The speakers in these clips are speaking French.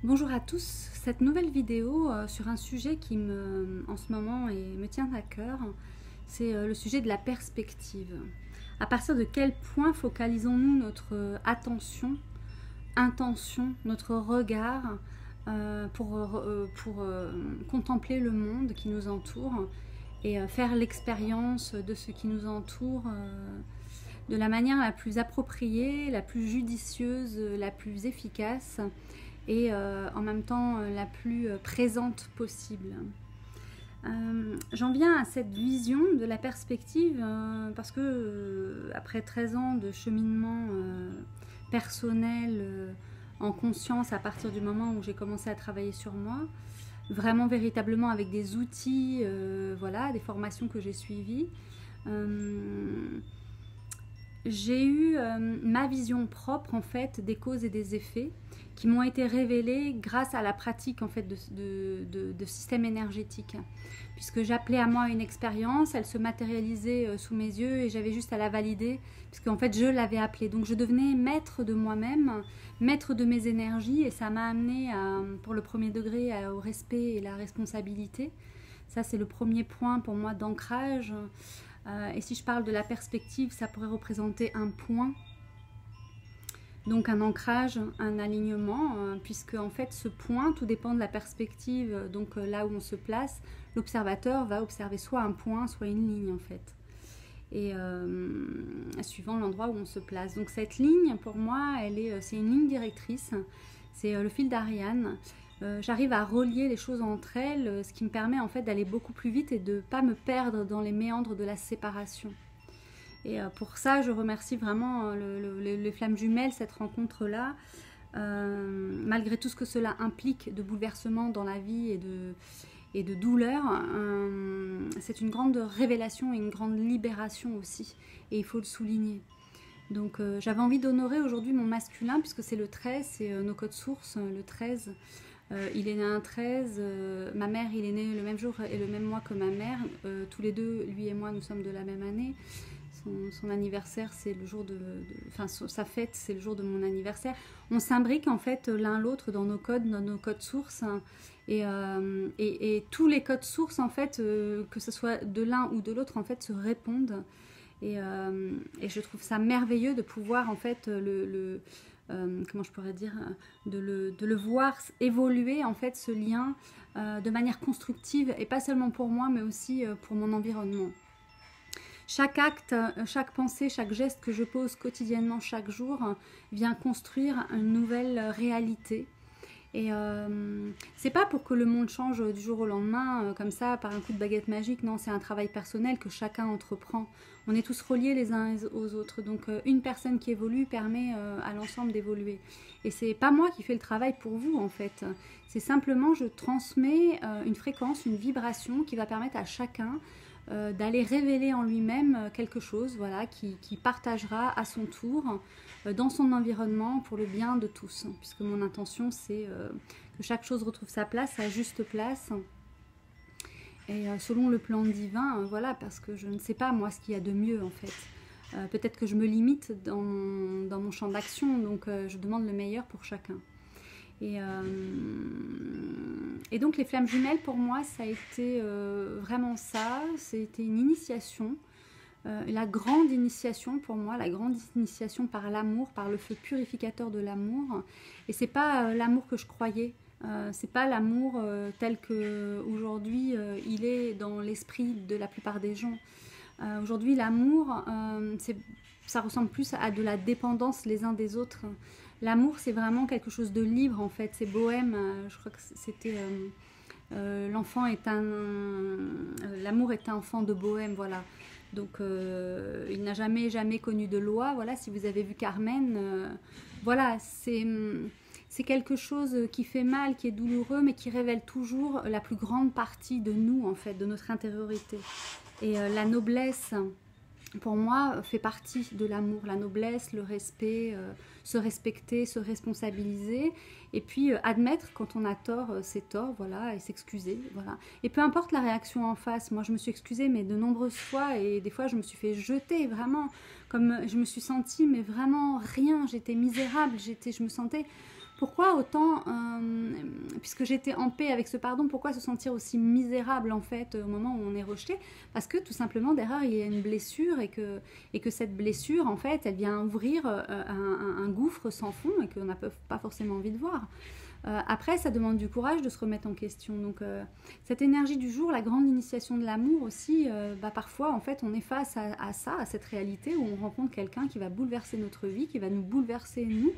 Bonjour à tous, cette nouvelle vidéo sur un sujet qui en ce moment me tient à cœur, c'est le sujet de la perspective. À partir de quel point focalisons-nous notre attention, intention, notre regard pour contempler le monde qui nous entoure et faire l'expérience de ce qui nous entoure de la manière la plus appropriée, la plus judicieuse, la plus efficace et en même temps la plus présente possible. J'en viens à cette vision de la perspective parce que après 13 ans de cheminement personnel en conscience à partir du moment où j'ai commencé à travailler sur moi, vraiment véritablement avec des outils, voilà, des formations que j'ai suivies, j'ai eu ma vision propre en fait des causes et des effets qui m'ont été révélés grâce à la pratique en fait de système énergétique, puisque j'appelais à moi une expérience, elle se matérialisait sous mes yeux et j'avais juste à la valider puisque en fait je l'avais appelée, donc je devenais maître de moi-même, maître de mes énergies, et ça m'a amené pour le premier degré au respect et la responsabilité. Ça c'est le premier point pour moi d'ancrage. Et si je parle de la perspective, ça pourrait représenter un point, donc un ancrage, un alignement, puisque en fait ce point, tout dépend de la perspective, donc là où on se place, l'observateur va observer soit un point, soit une ligne en fait, et suivant l'endroit où on se place. Donc cette ligne, pour moi, c'est une ligne directrice, c'est le fil d'Ariane. J'arrive à relier les choses entre elles, ce qui me permet en fait d'aller beaucoup plus vite et de ne pas me perdre dans les méandres de la séparation. Et pour ça, je remercie vraiment les flammes jumelles, cette rencontre-là, malgré tout ce que cela implique de bouleversement dans la vie et de douleur. C'est une grande révélation et une grande libération aussi, et il faut le souligner. Donc j'avais envie d'honorer aujourd'hui mon masculin, puisque c'est le 13, c'est nos codes sources, le 13. Il est né un 13, ma mère, il est né le même jour et le même mois que ma mère. Tous les deux, lui et moi, nous sommes de la même année. Son anniversaire, c'est le jour enfin, sa fête, c'est le jour de mon anniversaire. On s'imbrique en fait l'un l'autre dans nos codes sources. Et tous les codes sources, en fait, que ce soit de l'un ou de l'autre, en fait, se répondent. Et je trouve ça merveilleux de pouvoir, en fait, comment je pourrais dire, de le voir évoluer, en fait, ce lien de manière constructive, et pas seulement pour moi, mais aussi pour mon environnement. Chaque acte, chaque pensée, chaque geste que je pose quotidiennement, chaque jour, vient construire une nouvelle réalité. Et c'est pas pour que le monde change du jour au lendemain, comme ça, par un coup de baguette magique. Non, c'est un travail personnel que chacun entreprend. On est tous reliés les uns aux autres. Donc une personne qui évolue permet à l'ensemble d'évoluer. Et c'est pas moi qui fais le travail pour vous, en fait. C'est simplement, je transmets une fréquence, une vibration qui va permettre à chacun d'aller révéler en lui-même quelque chose, voilà, qui partagera à son tour dans son environnement pour le bien de tous, puisque mon intention c'est que chaque chose retrouve sa place, sa juste place, et selon le plan divin, voilà, parce que je ne sais pas moi ce qu'il y a de mieux en fait. Peut-être que je me limite dans mon champ d'action, donc je demande le meilleur pour chacun. Et donc les flammes jumelles, pour moi, ça a été vraiment ça. C'était une initiation, la grande initiation pour moi, la grande initiation par l'amour, par le feu purificateur de l'amour. Et c'est pas l'amour que je croyais. C'est pas l'amour tel que aujourd'hui il est dans l'esprit de la plupart des gens. Aujourd'hui, l'amour, ça ressemble plus à de la dépendance les uns des autres. L'amour, c'est vraiment quelque chose de libre, en fait. C'est bohème. Je crois que c'était... l'amour est un enfant de bohème, voilà. Donc, il n'a jamais connu de loi. Voilà, si vous avez vu Carmen, voilà, c'est quelque chose qui fait mal, qui est douloureux, mais qui révèle toujours la plus grande partie de nous, en fait, de notre intériorité. Et la noblesse, pour moi, fait partie de l'amour. La noblesse, le respect, se respecter, se responsabiliser, et puis admettre quand on a tort, c'est tort, voilà, et s'excuser, voilà. Et peu importe la réaction en face, moi je me suis excusée, mais de nombreuses fois, et des fois je me suis fait jeter, vraiment, comme je me suis sentie, mais vraiment rien, j'étais misérable, je me sentais Pourquoi autant, puisque j'étais en paix avec ce pardon, pourquoi se sentir aussi misérable en fait au moment où on est rejeté? Parce que tout simplement derrière il y a une blessure et que cette blessure en fait elle vient ouvrir un gouffre sans fond et qu'on n'a pas forcément envie de voir. Après ça demande du courage de se remettre en question. Donc cette énergie du jour, la grande initiation de l'amour aussi, parfois en fait on est face à ça, à cette réalité où on rencontre quelqu'un qui va bouleverser notre vie, qui va nous bouleverser nous,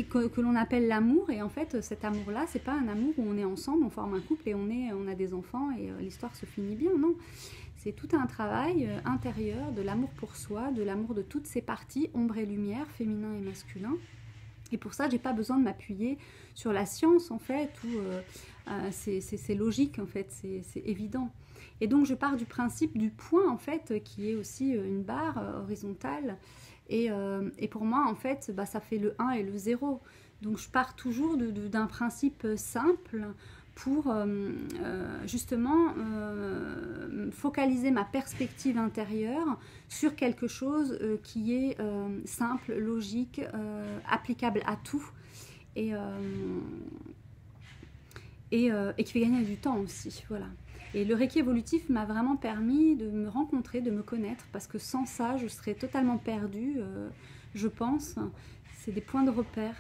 que l'on appelle l'amour. Et en fait cet amour là c'est pas un amour où on est ensemble, on forme un couple et on a des enfants et l'histoire se finit bien, non, c'est tout un travail intérieur de l'amour pour soi, de l'amour de toutes ses parties, ombre et lumière, féminin et masculin. Et pour ça j'ai pas besoin de m'appuyer sur la science en fait, où c'est logique en fait, c'est évident. Et donc je pars du principe du point en fait, qui est aussi une barre horizontale. Et pour moi, en fait, ça fait le 1 et le 0. Donc je pars toujours d'un principe simple pour justement focaliser ma perspective intérieure sur quelque chose qui est simple, logique, applicable à tout et qui fait gagner du temps aussi. Voilà. Et le Reiki évolutif m'a vraiment permis de me rencontrer, de me connaître, parce que sans ça, je serais totalement perdue, je pense. C'est des points de repère.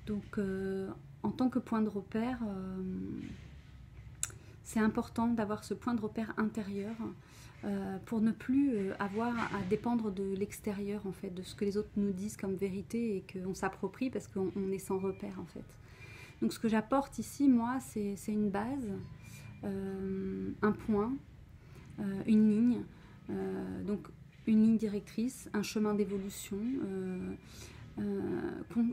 Donc, en tant que point de repère, c'est important d'avoir ce point de repère intérieur pour ne plus avoir à dépendre de l'extérieur, en fait, de ce que les autres nous disent comme vérité et qu'on s'approprie parce qu'on est sans repère, en fait. Donc, ce que j'apporte ici, moi, c'est une base. Un point, une ligne, donc une ligne directrice, un chemin d'évolution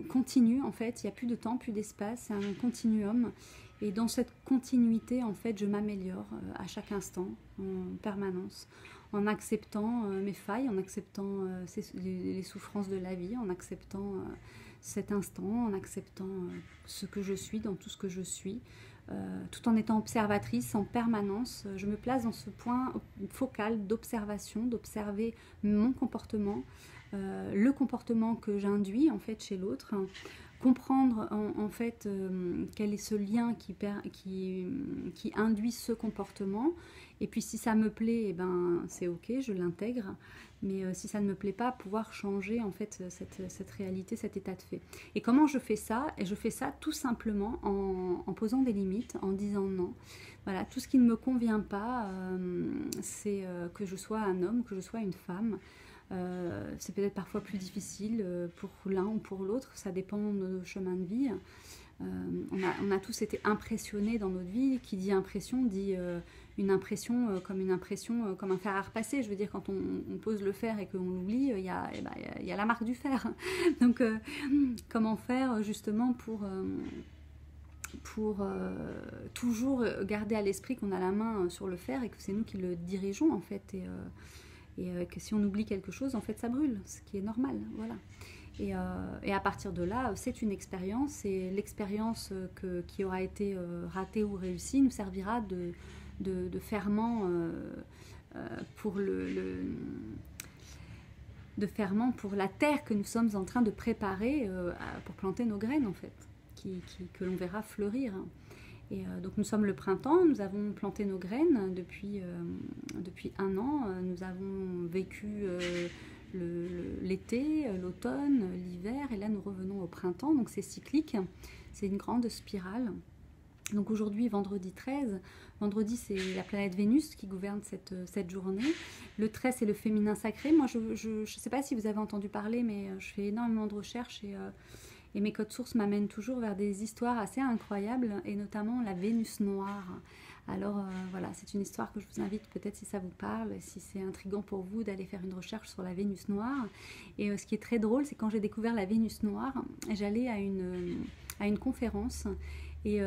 continu en fait, il n'y a plus de temps, plus d'espace, c'est un continuum et dans cette continuité en fait je m'améliore à chaque instant, en permanence, en acceptant mes failles, en acceptant les souffrances de la vie, en acceptant cet instant, en acceptant ce que je suis dans tout ce que je suis. Tout en étant observatrice en permanence, je me place dans ce point focal d'observation, d'observer mon comportement, le comportement que j'induis en fait chez l'autre, comprendre en fait quel est ce lien qui induit ce comportement, et puis si ça me plaît, eh ben, c'est ok, je l'intègre, mais si ça ne me plaît pas, pouvoir changer en fait cette réalité, cet état de fait. Et comment je fais ça? Et je fais ça tout simplement en posant des limites, en disant non. Voilà, tout ce qui ne me convient pas, c'est que je sois un homme, que je sois une femme. C'est peut-être parfois plus difficile pour l'un ou pour l'autre, ça dépend de nos chemins de vie. On a tous été impressionnés dans notre vie. Qui dit impression dit une impression comme un fer à repasser. Je veux dire, quand on pose le fer et qu'on l'oublie, il y a la marque du fer. Donc comment faire justement pour toujours garder à l'esprit qu'on a la main sur le fer et que c'est nous qui le dirigeons en fait, et que si on oublie quelque chose, en fait ça brûle, ce qui est normal, voilà. Et à partir de là, c'est une expérience, et l'expérience qui aura été ratée ou réussie nous servira de ferment de ferment pour la terre que nous sommes en train de préparer pour planter nos graines en fait, que l'on verra fleurir. Et donc nous sommes le printemps, nous avons planté nos graines depuis 1 an, nous avons vécu l'été, l'automne, l'hiver, et là nous revenons au printemps, donc c'est cyclique, c'est une grande spirale. Donc aujourd'hui, vendredi 13, vendredi c'est la planète Vénus qui gouverne cette journée. Le 13 c'est le féminin sacré. Moi je sais pas si vous avez entendu parler, mais je fais énormément de recherches et mes codes sources m'amènent toujours vers des histoires assez incroyables, et notamment la Vénus noire. Alors voilà, c'est une histoire que je vous invite, peut-être si ça vous parle, si c'est intriguant pour vous, d'aller faire une recherche sur la Vénus noire. Et ce qui est très drôle, c'est quand j'ai découvert la Vénus noire, j'allais à une conférence. Et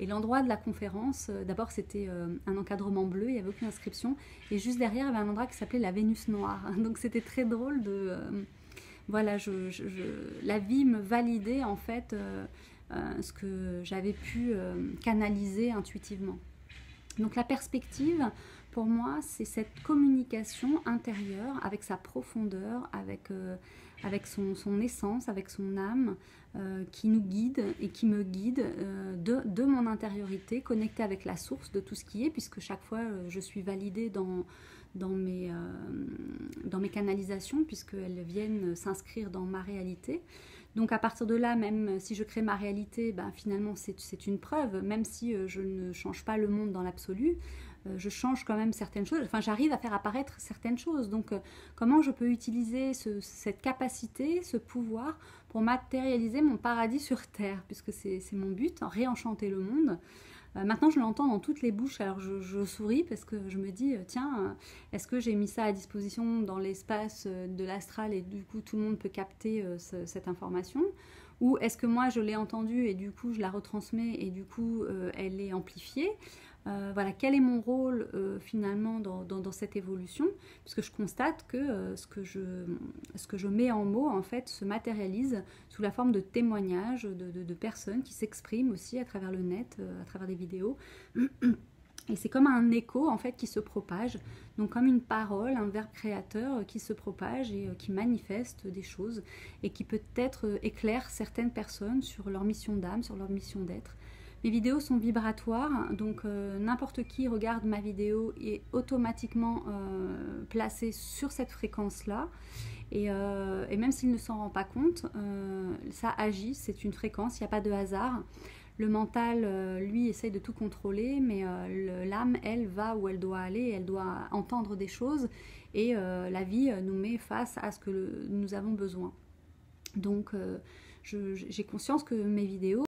l'endroit de la conférence, d'abord c'était un encadrement bleu, il n'y avait aucune inscription. Et juste derrière, il y avait un endroit qui s'appelait la Vénus noire. Donc c'était très drôle de... voilà, la vie me validait en fait ce que j'avais pu canaliser intuitivement. Donc la perspective, pour moi, c'est cette communication intérieure avec sa profondeur, avec avec son essence, avec son âme, qui nous guide et qui me guide de mon intériorité, connectée avec la source de tout ce qui est, puisque chaque fois je suis validée dans mes canalisations, puisqu'elles viennent s'inscrire dans ma réalité. Donc à partir de là, même si je crée ma réalité, ben, finalement c'est une preuve, même si je ne change pas le monde dans l'absolu, je change quand même certaines choses, enfin j'arrive à faire apparaître certaines choses. Donc comment je peux utiliser cette capacité, ce pouvoir pour matérialiser mon paradis sur Terre, puisque c'est mon but, réenchanter le monde. Maintenant, je l'entends dans toutes les bouches, alors je souris parce que je me dis, tiens, est-ce que j'ai mis ça à disposition dans l'espace de l'astral et du coup tout le monde peut capter cette information? Ou est-ce que moi je l'ai entendue et du coup je la retransmets et du coup elle est amplifiée? Voilà, quel est mon rôle finalement dans cette évolution, puisque je constate que ce que je mets en mots en fait se matérialise sous la forme de témoignages de personnes qui s'expriment aussi à travers le net, à travers des vidéos. Et c'est comme un écho en fait qui se propage, donc comme une parole, un verbe créateur qui se propage et qui manifeste des choses et qui peut-être éclaire certaines personnes sur leur mission d'âme, sur leur mission d'être. Mes vidéos sont vibratoires, donc n'importe qui regarde ma vidéo est automatiquement placé sur cette fréquence-là. Et même s'il ne s'en rend pas compte, ça agit, c'est une fréquence, il n'y a pas de hasard. Le mental, lui, essaye de tout contrôler, mais l'âme, elle, va où elle doit aller, elle doit entendre des choses, et la vie nous met face à ce que nous avons besoin. Donc, j'ai conscience que mes vidéos